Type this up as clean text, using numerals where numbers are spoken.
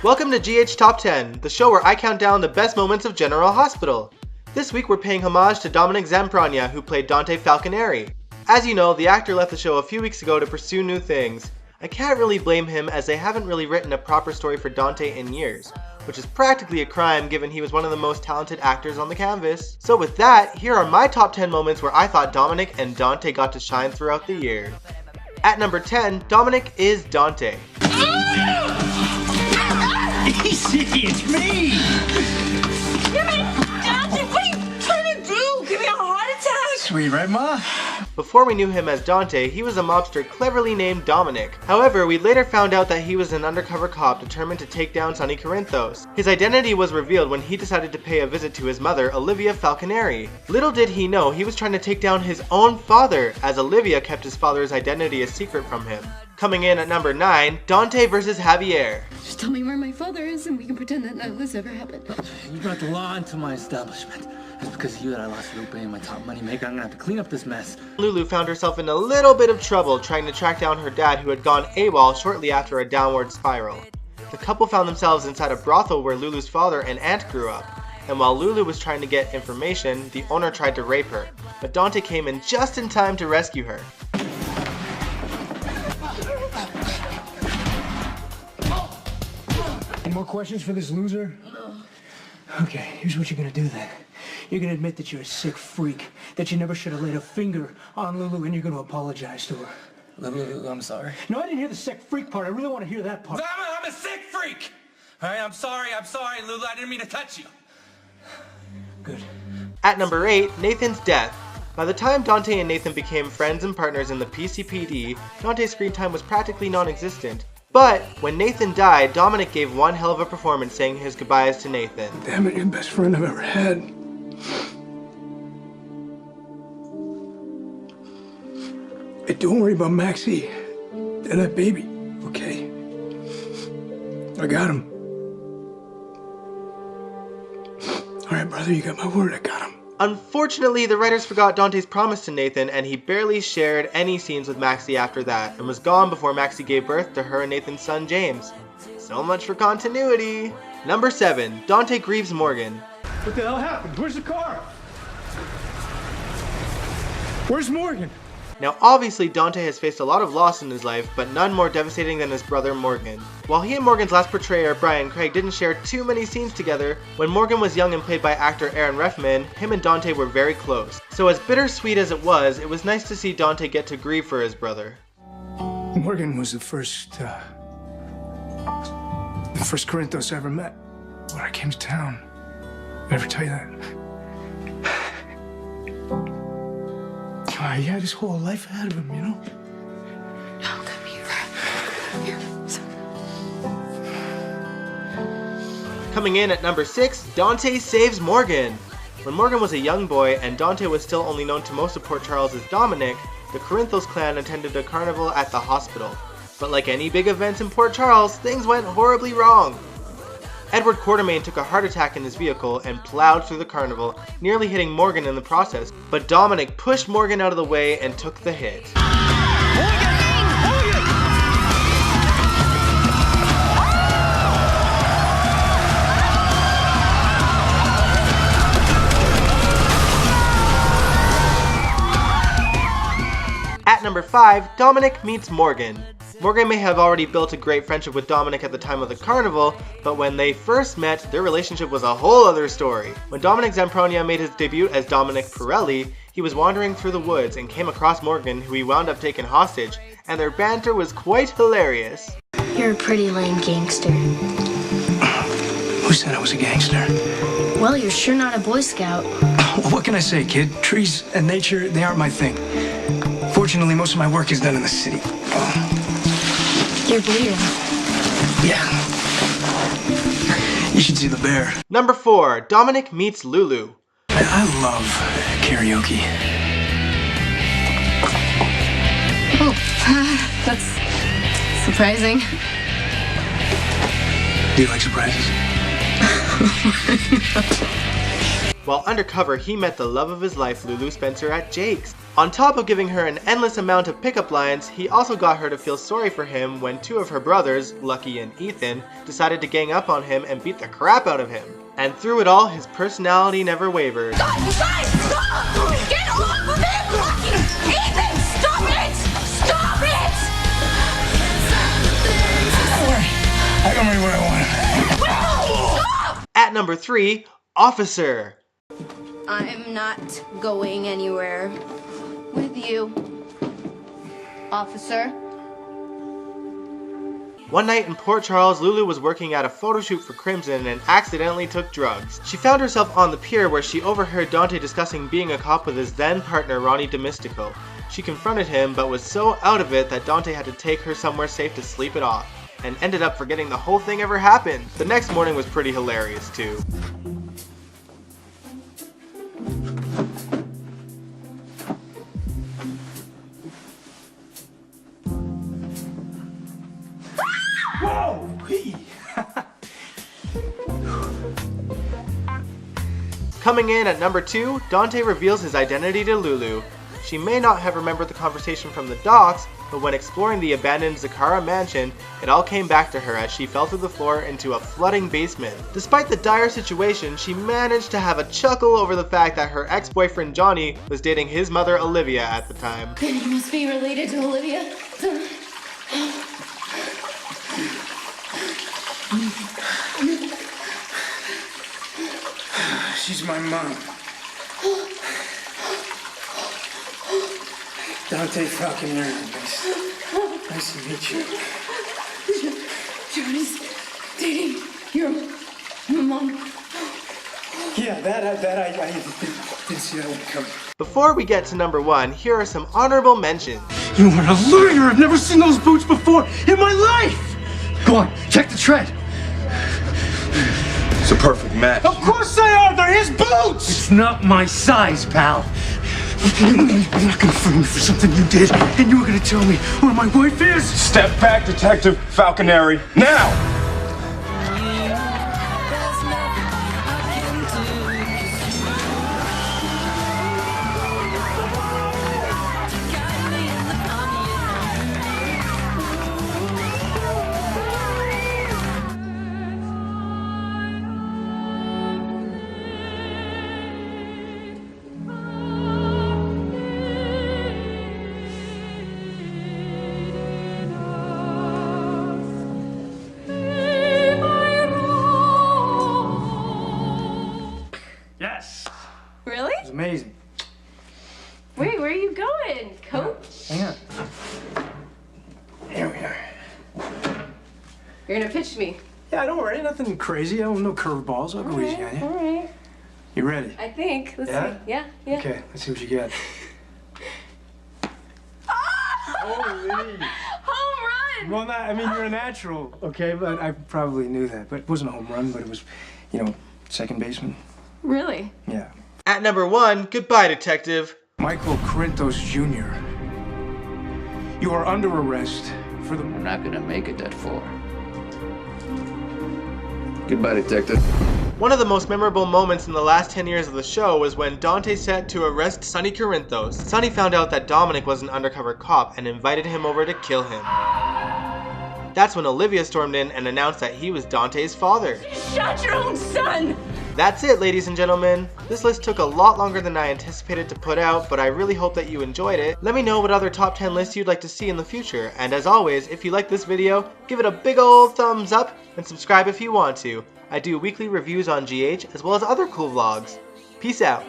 Welcome to GH Top 10, the show where I count down the best moments of General Hospital. This week we're paying homage to Dominic Zamprogna, who played Dante Falconeri. As you know, the actor left the show a few weeks ago to pursue new things. I can't really blame him, as they haven't really written a proper story for Dante in years, which is practically a crime given he was one of the most talented actors on the canvas. So with that, here are my top 10 moments where I thought Dominic and Dante got to shine throughout the year. At number 10, Dominic Is Dante. Easy, it's me! You're my Dante! What are you trying to do? Give me a heart attack? Sweet, right, Ma? Before we knew him as Dante, he was a mobster cleverly named Dominic. However, we later found out that he was an undercover cop determined to take down Sonny Corinthos. His identity was revealed when he decided to pay a visit to his mother, Olivia Falconeri. Little did he know he was trying to take down his own father, as Olivia kept his father's identity a secret from him. Coming in at number 9, Dante vs. Javier. Just tell me where my father is and we can pretend that none of this ever happened. You brought the law into my establishment. It's because of you that I lost Lupe and my top money maker. I'm gonna have to clean up this mess. Lulu found herself in a little bit of trouble trying to track down her dad, who had gone AWOL shortly after a downward spiral. The couple found themselves inside a brothel where Lulu's father and aunt grew up. And while Lulu was trying to get information, the owner tried to rape her. But Dante came in just in time to rescue her. Any more questions for this loser? No. Okay, here's what you're gonna do then. You're gonna admit that you're a sick freak, that you never should have laid a finger on Lulu, and you're gonna apologize to her. Lulu, I'm sorry. No, I didn't hear the sick freak part. I really want to hear that part. I'm a sick freak! Alright, I'm sorry, Lulu. I didn't mean to touch you. Good. At number 8, Nathan's death. By the time Dante and Nathan became friends and partners in the PCPD, Dante's screen time was practically non-existent. But when Nathan died, Dominic gave one hell of a performance saying his goodbyes to Nathan. Damn it, you're the best friend I've ever had. Hey, don't worry about Maxie and that baby, okay? I got him. All right, brother, you got my word, I got him. Unfortunately, the writers forgot Dante's promise to Nathan, and he barely shared any scenes with Maxie after that, and was gone before Maxie gave birth to her and Nathan's son, James. So much for continuity. Number 7, Dante Grieves Morgan. What the hell happened? Where's the car? Where's Morgan? Now obviously Dante has faced a lot of loss in his life, but none more devastating than his brother Morgan. While he and Morgan's last portrayer, Brian Craig, didn't share too many scenes together, when Morgan was young and played by actor Aaron Reffman, him and Dante were very close. So as bittersweet as it was nice to see Dante get to grieve for his brother. Morgan was the first Corinthos I ever met when I came to town. Did I ever tell you that? He had his whole life ahead of him, you know? Oh, come here. Coming in at number 6, Dante saves Morgan. When Morgan was a young boy and Dante was still only known to most of Port Charles as Dominic, the Corinthos clan attended a carnival at the hospital. But like any big events in Port Charles, things went horribly wrong. Edward Quartermain took a heart attack in his vehicle and plowed through the carnival, nearly hitting Morgan in the process, but Dominic pushed Morgan out of the way and took the hit. At number 5, Dominic meets Morgan. Morgan may have already built a great friendship with Dominic at the time of the carnival, but when they first met, their relationship was a whole other story. When Dominic Zamprogna made his debut as Dominic Pirelli, he was wandering through the woods and came across Morgan, who he wound up taking hostage, and their banter was quite hilarious. You're a pretty lame gangster. Who said I was a gangster? Well, you're sure not a Boy Scout. Well, what can I say, kid? Trees and nature, they aren't my thing. Fortunately, most of my work is done in the city. You're bleeding. Yeah. You should see the bear. Number 4, Dominic meets Lulu. I love karaoke. Oh, that's surprising. Do you like surprises? While undercover, he met the love of his life, Lulu Spencer, at Jake's. On top of giving her an endless amount of pickup lines, he also got her to feel sorry for him when two of her brothers, Lucky and Ethan, decided to gang up on him and beat the crap out of him. And through it all, his personality never wavered. Stop! Stop! Get off of him, Lucky! Ethan, stop it! Stop it! I got me where I want him. Stop! At number 3, Officer. I'm not going anywhere with you, officer. One night in Port Charles, Lulu was working at a photo shoot for Crimson and accidentally took drugs. She found herself on the pier where she overheard Dante discussing being a cop with his then partner Ronnie DiMistico. She confronted him but was so out of it that Dante had to take her somewhere safe to sleep it off, and ended up forgetting the whole thing ever happened. The next morning was pretty hilarious too. Whoa! Coming in at number 2, Dante reveals his identity to Lulu. She may not have remembered the conversation from the docks, but when exploring the abandoned Zakara mansion, it all came back to her as she fell through the floor into a flooding basement. Despite the dire situation, she managed to have a chuckle over the fact that her ex-boyfriend Johnny was dating his mother Olivia at the time. Then you must be related to Olivia. She's my mom. Dante Falconeri. Nice to meet you. Johnny's dating your mom. Yeah, that I didn't see that one coming. Before we get to number 1, here are some honorable mentions. You are a lawyer! I've never seen those boots before in my life! Go on, check the tread. It's a perfect match. Of course they are! They're his boots! It's not my size, pal. You're not gonna frame me for something you did, and you're gonna tell me where my wife is? Step back, Detective Falconeri, now! Really? It's amazing. Wait, where are you going, coach? Hang on. Here we are. You're gonna pitch me. Yeah, don't worry. Nothing crazy. No curveballs. I'll go easy on you. All right. You ready? I think. Let's Yeah? see. Yeah, yeah. Okay, let's see what you got. Holy! Home run! Well, I mean, you're a natural, okay? But I probably knew that. But it wasn't a home run, but it was, second baseman. Really? Yeah. At number 1, goodbye, Detective. Michael Corinthos Jr. You are under arrest for the... I'm not gonna make it that far. Goodbye, Detective. One of the most memorable moments in the last 10 years of the show was when Dante set to arrest Sonny Corinthos. Sonny found out that Dominic was an undercover cop and invited him over to kill him. That's when Olivia stormed in and announced that he was Dante's father. You shot your own son! That's it, ladies and gentlemen. This list took a lot longer than I anticipated to put out, but I really hope that you enjoyed it. Let me know what other top 10 lists you'd like to see in the future, and as always, if you like this video, give it a big old thumbs up and subscribe if you want to. I do weekly reviews on GH as well as other cool vlogs. Peace out.